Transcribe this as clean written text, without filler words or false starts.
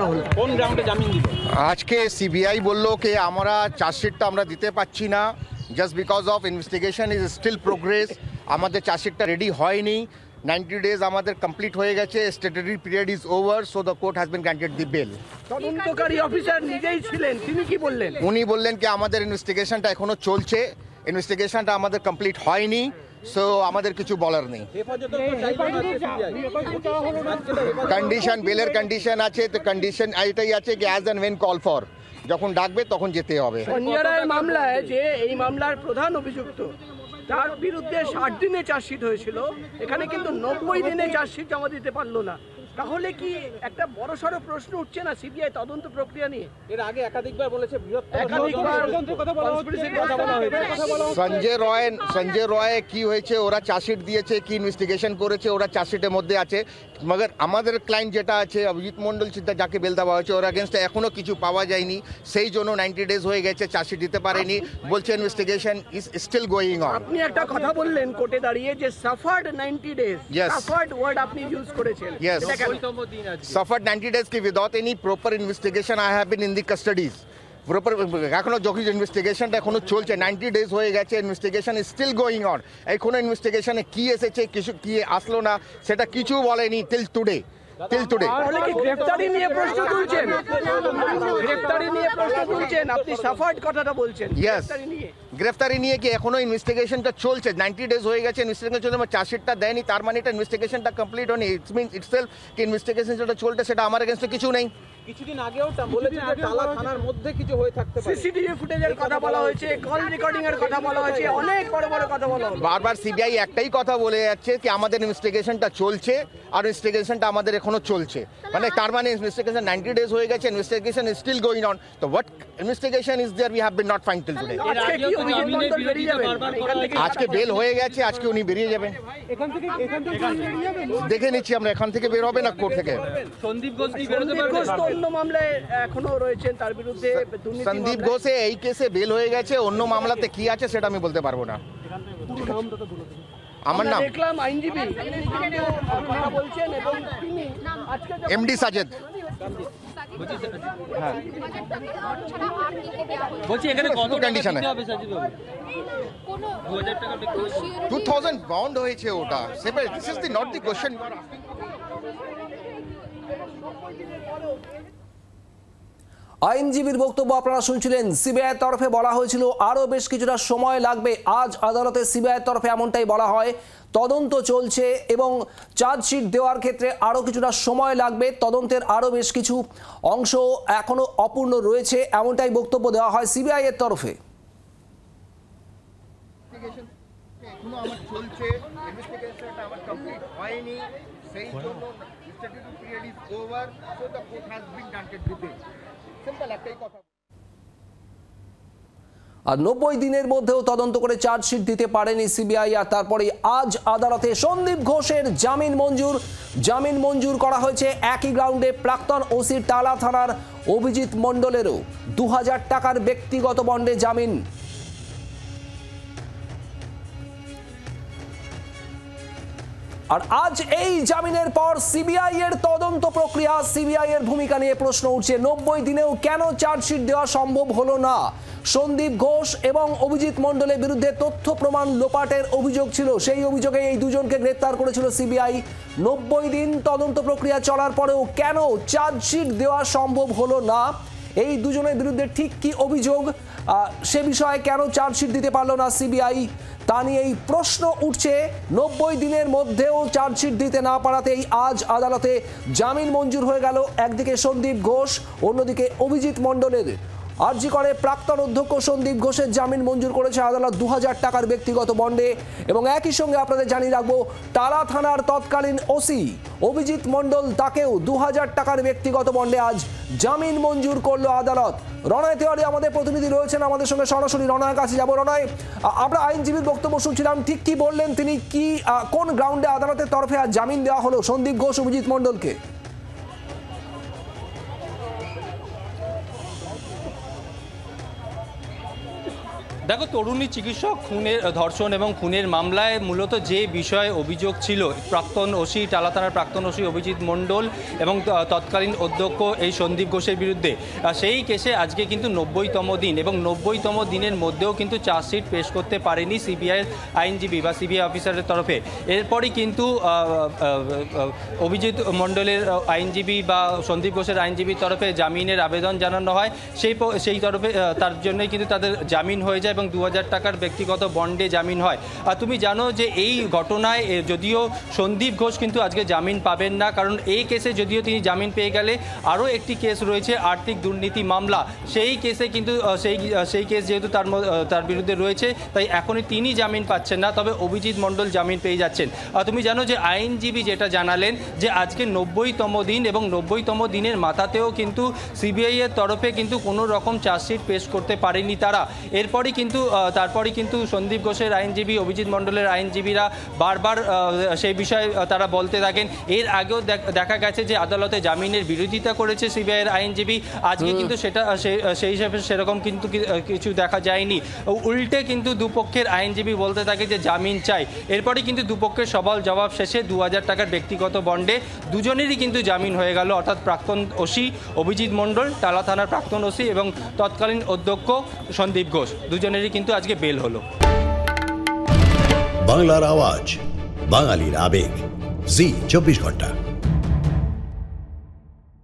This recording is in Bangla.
ঘটনাটা হলো? কোন গ্রাউন্ডে জামিন দিল? আজকে সিবিআই বলল কি আমরা চার্জশিটটা আমরা দিতে পারছি না, just because of investigation is still progress. আমাদের চার্জশিটটা রেডি হয়নি, 90 days আমাদের কমপ্লিট হয়ে গেছে, statutory period is over, so the court has been granted the bail. তদন্তকারী অফিসার নিজেই ছিলেন, তিনি কি বললেন? উনি বললেন কি আমাদের ইনভেস্টিগেশনটা এখনো চলছে, ইনভেস্টিগেশনটা আমাদের কমপ্লিট হয়নি, সো আমাদের কিছু বলার নেই। কন্ডিশন, বেলের কন্ডিশন আছে, তো কন্ডিশন এটাই আছে কি as and when call for, যখন ডাকবে তখন যেতে হবে। সঞ্জয় রায়ের মামলায়, যে এই মামলার প্রধান অভিযুক্ত, তার বিরুদ্ধে 60 দিনে চার্জশিট হয়েছিল, এখানে কিন্তু 90 দিনে চার্জশিট জমা দিতে পারলো না। তাহলে কি একটা বড়সড় প্রশ্ন উঠছে না সিবিআই তদন্ত প্রক্রিয়া নিয়ে? এর আগে একাধিকবার বলেছে সঞ্জয় রয় কি হয়েছে, ওরা চার্জশিট দিয়েছে, কি ইনভেস্টিগেশন করেছে, ওরা চার্জশিটের মধ্যে আছে। মগর আমাদের ক্লায়েন্ট যেটা আছে অভিজিৎ মন্ডল চিন্তা, যাকে বেল দেওয়া হয়েছে, ওর এগেনস্টে এখনো কিছু পাওয়া যায়নি, সেই জন্য 90 days হয়ে গেছে, চার্জশিট দিতে পারেনি, বলছে investigation is still going on. আপনি একটা কথা বললেন কোর্টে দাঁড়িয়ে যে suffered 90 days, Yes. Suffered word আপনি ইউজ করেছেন। Yes. Suffered 90 days ki without any proper investigation I have been in the custodies. Proper এখনো যখন ইনভেস্টিগেশনটা এখনো চলছে, 90 days হয়ে গেছে, investigation is still going on. এখনো ইনভেস্টিগেশনে কি এসেছে, কিছু কি আসলো না, সেটা কিছু বলেনি টিল টুডে। তাহলে কি গ্রেফতারি নিয়ে প্রশ্ন তুলছেন? গ্রেফতারি নিয়ে প্রশ্ন তুলছেন, আপনি সাফার্ড কথাটা বলছেন। ইয়েস, গ্রেফতারি নিয়ে কি এখনো ইনভেস্টিগেশনটা চলছে, 90 days হয়ে গেছে, ইনভেস্টিগেশন চলছে, চার্জশিটটা দেয়নি, তার মানে এটা ইনভেস্টিগেশনটা কমপ্লিট হয়নি। ইটস মিনস ইটসেলফ কি ইনভেস্টিগেশন যেটা চলছে সেটা আমার এগেইনস্টে কিছু নেই। কিছুদিন আগেও বলেছে যে টালা থানার মধ্যে কিছু হয়ে থাকতে পারে। সিসিটিভি ফুটেজের কথা বলা হয়েছে, কল রেকর্ডিং এর কথা বলা হয়েছে, অনেক বড় বড় কথা বলা হলো। বারবার সিবিআই একটাই কথা বলে যাচ্ছে কি আমাদের ইনভেস্টিগেশনটা চলছে, আর ইনভেস্টিগেশনটা আমাদের এখনো চলছে, মানে তার মানে ইনভেস্টিগেশন 90 days হয়ে গেছে, investigation is still going on. তো what investigation is there we have been not find till today. আজকে কি অভিজিৎ মন্ডল বেরিয়ে যাবেন? আজকে বেল হয়ে গেছে, আজকে উনি বেরিয়ে যাবেন। দেখে নিচ্ছি আমরা, এখান থেকে বের হবে না কোর্ট থেকে। সন্দীপ ঘোষ তো অন্য মামলায় এখনো রয়েছেন, তার বিরুদ্ধে সন্দীপ ঘোষে এই কেসে বেল হয়ে গেছে, অন্য মামলাতে কি আছে সেটা আমি বলতে পারবো না। আমার নাম দেখলাম আইনজীবী কথা বলছেন, এবং তিনি আজকে এমডি সাজেদ। বলছি এখানে কত কন্ডিশন আছে? 2000 টাকা 2000 বন্ড হয়েছে ওটা, separate, this is not the question you are asking. আইনজীবীর বক্তব্য আপনারা শুনছিলেন। সিবিআইয়ের তরফে বলা হয়েছিল আরও বেশ কিছুটা সময় লাগবে। আজ আদালতে সিবিআইয়ের তরফে এমনটাই বলা হয়, তদন্ত চলছে এবং চার্জশিট দেওয়ার ক্ষেত্রে আরও কিছুটা সময় লাগবে, তদন্তের আরও বেশ কিছু অংশ এখনও অপূর্ণ রয়েছে, এমনটাই বক্তব্য দেওয়া হয় সিবিআইয়ের তরফে। এখনো আমার চলছে, ইনভেস্টিগেশনটা আমার কমপ্লিট হয়নি, সেই জন্য statutory period is over, so the court has been granted the bail. Simple একটাই কথা। আর 90 দিনের মধ্যেও তদন্ত করে চার্জশিট দিতে পারেনি সিবিআই, আর তারপরে আজ আদালতে সন্দীপ ঘোষের জামিন মঞ্জুর করা হয়েছে। একই গ্রাউন্ডে প্রাক্তন ওসি টালা থানার অভিজিৎ মণ্ডলেরও 2000 টাকার ব্যক্তিগত বন্ডে জামিন। আর আজ এই জামিনের পর সিবিআই এর তদন্ত প্রক্রিয়া, সিবিআই এর ভূমিকা নিয়ে প্রশ্ন উঠছে। 90 দিনেও কেন চার্জশিট দেওয়া সম্ভব হলো না? সন্দীপ ঘোষ এবং অভিজিৎ মণ্ডলের বিরুদ্ধে তথ্য প্রমাণ লোপাটের অভিযোগ ছিল, সেই অভিযোগে এই দুজনকে গ্রেপ্তার করেছিল সিবিআই। 90 দিন তদন্ত প্রক্রিয়া চলার পরেও কেন চার্জশিট দেওয়া সম্ভব হলো না? এই দুজনের বিরুদ্ধে ঠিক কি অভিযোগ, সে বিষয়ে কেন চার্জশিট দিতে পারলো না সিবিআই, তা নিয়ে এই প্রশ্ন উঠছে। 90 দিনের মধ্যেও চার্জশিট দিতে না পারাতেই আজ আদালতে জামিন মঞ্জুর হয়ে গেল। একদিকে সন্দীপ ঘোষ, অন্যদিকে অভিজিৎ মণ্ডলের। আরজি করে প্রাক্তন অধ্যক্ষ সন্দীপ ঘোষের জামিন মঞ্জুর করেছে আদালত 2000 টাকার ব্যক্তিগত বন্ডে। এবং একই সঙ্গে আপনাদের জানিয়ে রাখবো, টালা থানার তৎকালীন ওসি অভিজিৎ মণ্ডল, তাকেও 2000 টাকার ব্যক্তিগত বন্ডে আজ জামিন মঞ্জুর করলো আদালত। রণয় তেওয়ারি আমাদের প্রতিনিধি রয়েছেন আমাদের সঙ্গে, সরাসরি রণয়ের কাছে যাবো। রণয়, আমরা আইনজীবীর বক্তব্য শুনছিলাম, ঠিক কি বললেন তিনি, কি কোন গ্রাউন্ডে আদালতের তরফে আজ জামিন দেওয়া হলো সন্দীপ ঘোষ অভিজিৎ মণ্ডলকে? দেখো, তরুণী চিকিৎসক খুনের ধর্ষণ এবং খুনের মামলায় মূলত যে বিষয়ে অভিযোগ ছিল প্রাক্তন ওসি, টালা থানার প্রাক্তন ওসি অভিজিৎ মণ্ডল এবং তৎকালীন অধ্যক্ষ এই সন্দীপ ঘোষের বিরুদ্ধে, সেই কেসে আজকে কিন্তু 90তম দিন, এবং 90তম দিনের মধ্যেও কিন্তু চার্জশিট পেশ করতে পারেনি সিবিআইয়ের আইনজীবী বা সিবিআই অফিসারের তরফে। এরপরই কিন্তু অভিজিৎ মণ্ডলের আইনজীবী বা সন্দীপ ঘোষের আইনজীবীর তরফে জামিনের আবেদন জানানো হয়। সেই তরফে তার জন্যই কিন্তু তাদের জামিন হয়ে যায় এবং 2000 টাকার ব্যক্তিগত বন্ডে জামিন হয়। আর তুমি জানো যে এই ঘটনায় যদিও সন্দীপ ঘোষ কিন্তু আজকে জামিন পাবেন না, কারণ এই কেসে যদিও তিনি জামিন পেয়ে গেলে আরও একটি কেস রয়েছে, আর্থিক দুর্নীতি মামলা। সেই কেসে কিন্তু সেই কেস যেহেতু তার বিরুদ্ধে রয়েছে, তাই এখনই তিনি জামিন পাচ্ছেন না, তবে অভিজিৎ মণ্ডল জামিন পেয়ে যাচ্ছেন। তুমি জানো যে আইনজীবী যেটা জানালেন যে আজকে 90তম দিন, এবং 90তম দিনের মাথাতেও কিন্তু সিবিআই এর তরফে কিন্তু কোনো রকম চার্জশিট পেশ করতে পারেনি তারা। তারপরে কিন্তু সন্দীপ ঘোষের আইনজীবী, অভিজিৎ মণ্ডলের আইনজীবীরা বারবার সেই বিষয়ে তারা বলতে থাকেন। এর আগেও দেখা গেছে যে আদালতে জামিনের বিরোধিতা করেছে সিবিআইয়ের আইনজীবী, আজকে কিন্তু সেই হিসাবে সেরকম কিন্তু কিছু দেখা যায়নি। উল্টে কিন্তু দুপক্ষের আইনজীবী বলতে থাকে যে জামিন চাই। এরপরে কিন্তু দুপক্ষের সওয়াল জবাব শেষে 2000 টাকার ব্যক্তিগত বন্ডে দুজনেরই কিন্তু জামিন হয়ে গেল, অর্থাৎ প্রাক্তন ওসি অভিজিৎ মণ্ডল, টালা থানার প্রাক্তন ওসি এবং তৎকালীন অধ্যক্ষ সন্দীপ ঘোষ, দুজনেরই কিন্তু আজকে বেল হলো। বাংলার আওয়াজ, বাঙালির আবেগ, জি 24 ঘন্টা।